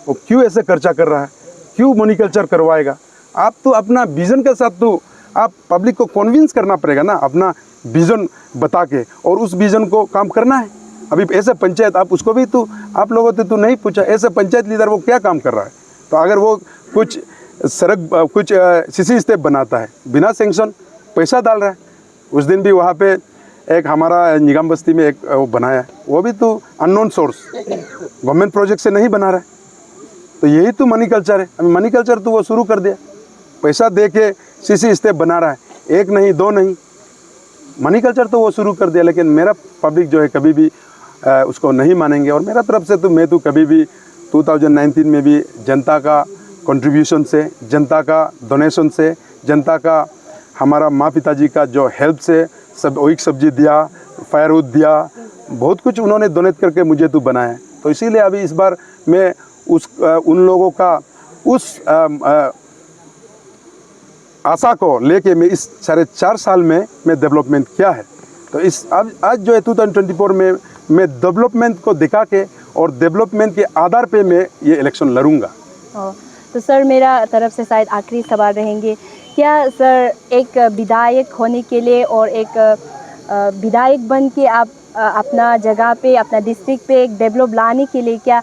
वो क्यों ऐसे खर्चा कर रहा है, क्यों मनी कल्चर करवाएगा। आप तो अपना विज़न के साथ तो आप पब्लिक को कन्विंस करना पड़ेगा ना, अपना विज़न बता के, और उस विज़न को काम करना है। अभी ऐसे पंचायत आप उसको भी तो आप लोगों ने तो नहीं पूछा, ऐसे पंचायत लीडर वो क्या काम कर रहा है। तो अगर वो कुछ सड़क कुछ सीसी स्टेप बनाता है, बिना सेंक्शन पैसा डाल रहा है। उस दिन भी वहाँ पे एक हमारा निगम बस्ती में एक वो बनाया है, वो भी तो अननोन सोर्स, गवर्नमेंट प्रोजेक्ट से नहीं बना रहा है। तो यही तो मनी कल्चर है। अभी मनी कल्चर तो वो शुरू कर दिया, पैसा दे के सीसी स्टेप बना रहा है, 1 नहीं 2 नहीं, मनी कल्चर तो वो शुरू कर दिया। लेकिन मेरा पब्लिक जो है कभी भी उसको नहीं मानेंगे। और मेरा तरफ से तो मैं तो कभी भी 2019 में भी जनता का कंट्रीब्यूशन से, जनता का डोनेशन से, जनता का हमारा माँ पिताजी का जो हेल्प से सब ओइक सब्जी दिया, फायरवुड दिया, बहुत कुछ उन्होंने डोनेट करके मुझे तो बनाया है। तो इसीलिए अभी इस बार मैं उन लोगों का उस आशा को लेके मैं इस 4.5 साल में मैं डेवलपमेंट किया है। तो इस आज जो है 2024 में मैं डेवलपमेंट को दिखा के और डेवलपमेंट के आधार पे मैं ये इलेक्शन लड़ूंगा। तो सर मेरा तरफ से शायद आखिरी सवाल रहेंगे, क्या सर एक विधायक होने के लिए और एक विधायक बन के आप अपना जगह पे, अपना डिस्ट्रिक्ट पे एक डेवलप लाने के लिए क्या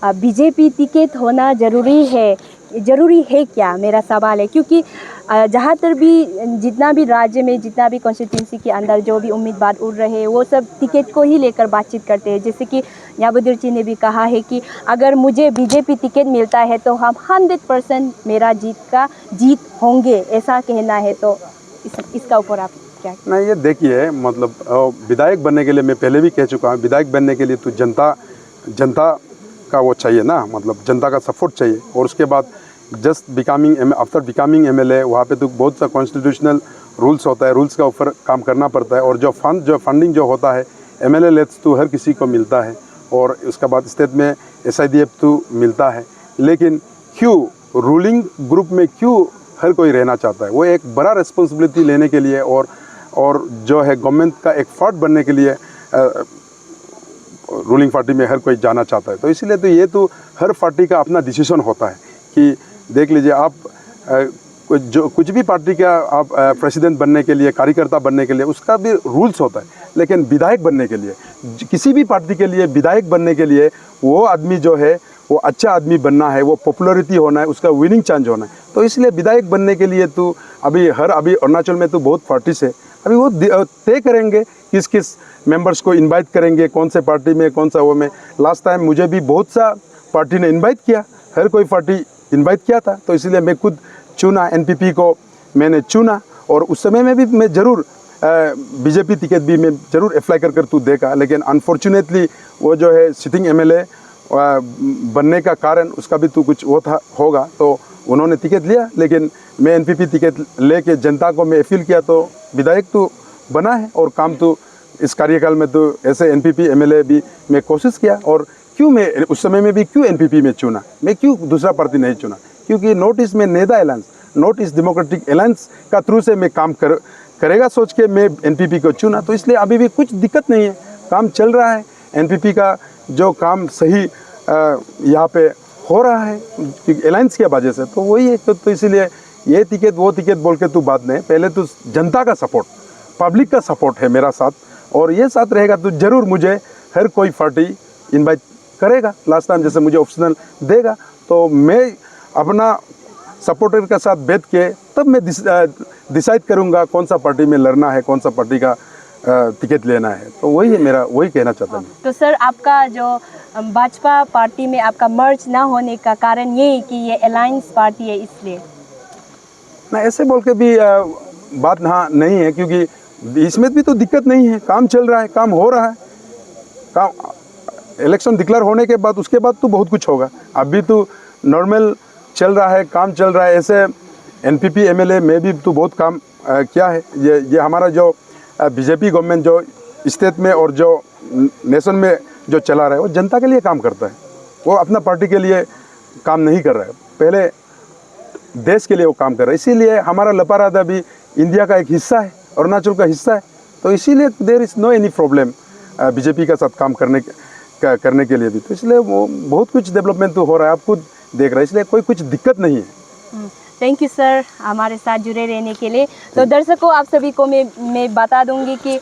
बीजेपी टिकट होना ज़रूरी है क्या, मेरा सवाल है। क्योंकि जहाँ तक भी जितना भी राज्य में, जितना भी कॉन्स्टिट्यूंसी के अंदर जो भी उम्मीदवार उड़ रहे हैं, वो सब टिकट को ही लेकर बातचीत करते हैं। जैसे कि न्याबुदिर्ची ने भी कहा है कि अगर मुझे बीजेपी टिकट मिलता है तो हम 100% मेरा जीत होंगे, ऐसा कहना है। तो इसका ऊपर आप क्या? नहीं, ये देखिए, मतलब विधायक बनने के लिए मैं पहले भी कह चुका हूँ, विधायक बनने के लिए तो जनता का वो चाहिए ना, मतलब जनता का सपोर्ट चाहिए। और उसके बाद just becoming after becoming MLA वहाँ पे तो बहुत सा कॉन्स्टिट्यूशनल रूल्स होता है, रूल्स का ऊपर काम करना पड़ता है। और जो फंडिंग जो होता है एमएलए लेट्स तो हर किसी को मिलता है, और उसके बाद स्टेट में SIDF तो मिलता है। लेकिन क्यों रूलिंग ग्रुप में क्यों हर कोई रहना चाहता है? वो एक बड़ा रिस्पॉन्सिबिलिटी लेने के लिए और जो है गवर्नमेंट का एक पार्ट बनने के लिए रूलिंग पार्टी में हर कोई जाना चाहता है। तो इसलिए तो ये तो हर पार्टी का अपना डिसीजन होता है कि देख लीजिए आप जो कुछ भी पार्टी का आप प्रेसिडेंट बनने के लिए, कार्यकर्ता बनने के लिए उसका भी रूल्स होता है। लेकिन विधायक बनने के लिए, किसी भी पार्टी के लिए विधायक बनने के लिए वो आदमी जो है वो अच्छा आदमी बनना है, वो पॉपुलैरिटी होना है, उसका विनिंग चांस होना है। तो इसलिए विधायक बनने के लिए तो अभी अरुणाचल में तो बहुत पार्टीज है, अभी वो तय करेंगे किस किस मेंबर्स को इनवाइट करेंगे, कौन से पार्टी में, कौन सा वो में। लास्ट टाइम मुझे भी बहुत सा पार्टी ने इनवाइट किया, हर कोई पार्टी इनवाइट किया था। तो इसलिए मैं खुद चुना, NPP को मैंने चुना, और उस समय में भी मैं ज़रूर BJP टिकट भी मैं ज़रूर अप्लाई कर तू देखा। लेकिन अनफॉर्चुनेटली वो जो है सिटिंग MLA बनने का कारण उसका भी तो कुछ वो था होगा, तो उन्होंने टिकट लिया। लेकिन मैं NPP टिकट लेके जनता को मैं अपील किया, तो विधायक तो बना है और काम तो इस कार्यकाल में तो ऐसे NPP MLA भी मैं कोशिश किया। और क्यों मैं उस समय में भी क्यों NPP में चुना, मैं क्यों दूसरा पार्टी नहीं चुना? क्योंकि नॉर्थ ईस्ट में NEDA alliance, north east democratic alliance का थ्रू से मैं काम करेगा सोच के मैं NPP को चुना। तो इसलिए अभी भी कुछ दिक्कत नहीं है, काम चल रहा है। NPP का जो काम सही यहाँ पे हो रहा है क्योंकि अलायंस की वजह से, तो वही है। तो इसीलिए ये टिकट वो टिकट बोल के तो बात नहीं, पहले तो जनता का सपोर्ट, पब्लिक का सपोर्ट है मेरा साथ, और ये साथ रहेगा तो ज़रूर मुझे हर कोई पार्टी इनवाइट करेगा। लास्ट टाइम जैसे मुझे ऑप्शनल देगा, तो मैं अपना सपोर्टर के साथ बैठ के तब मैं डिसाइड करूँगा कौन सा पार्टी में लड़ना है, कौन सा पार्टी का टिकट लेना है। तो वही है मेरा, वही कहना चाहता हूँ। तो सर आपका जो भाजपा पार्टी में आपका मर्ज ना होने का कारण ये है कि ये अलायंस पार्टी है इसलिए? ना ऐसे बोल के भी बात हाँ नहीं है, क्योंकि इसमें भी तो दिक्कत नहीं है, काम चल रहा है, काम हो रहा है। काम इलेक्शन डिक्लेयर होने के बाद उसके बाद तो बहुत कुछ होगा, अभी तो नॉर्मल चल रहा है, काम चल रहा है। ऐसे NPP MLA में भी तो बहुत काम किया है। ये हमारा जो BJP गवर्नमेंट जो स्टेट में और जो नेशन में जो चला रहा है वो जनता के लिए काम करता है, वो अपना पार्टी के लिए काम नहीं कर रहा है, पहले देश के लिए वो काम कर रहा है। इसीलिए हमारा लपारादा भी इंडिया का एक हिस्सा है, अरुणाचल का हिस्सा है। तो इसीलिए there is no any problem BJP का साथ काम करने के लिए भी। तो इसलिए वो बहुत कुछ डेवलपमेंट तो हो रहा है, आप खुद देख रहे हैं, इसलिए कोई कुछ दिक्कत नहीं है। थैंक यू सर हमारे साथ जुड़े रहने के लिए। तो दर्शकों आप सभी को मैं बता दूंगी कि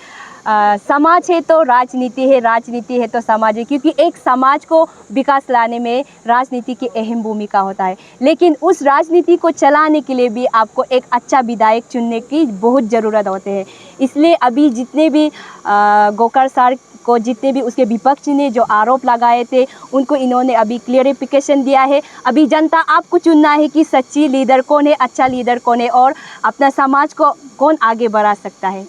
समाज है तो राजनीति है, राजनीति है तो समाज है, क्योंकि एक समाज को विकास लाने में राजनीति की अहम भूमिका होता है। लेकिन उस राजनीति को चलाने के लिए भी आपको एक अच्छा विधायक चुनने की बहुत ज़रूरत होती है। इसलिए अभी जितने भी गोकर सर को, जितने भी उसके विपक्ष ने जो आरोप लगाए थे, उनको इन्होंने अभी क्लियरिफिकेशन दिया है। अभी जनता आपको चुनना है कि सच्ची लीडर कौन है, अच्छा लीडर कौन है और अपना समाज को कौन आगे बढ़ा सकता है।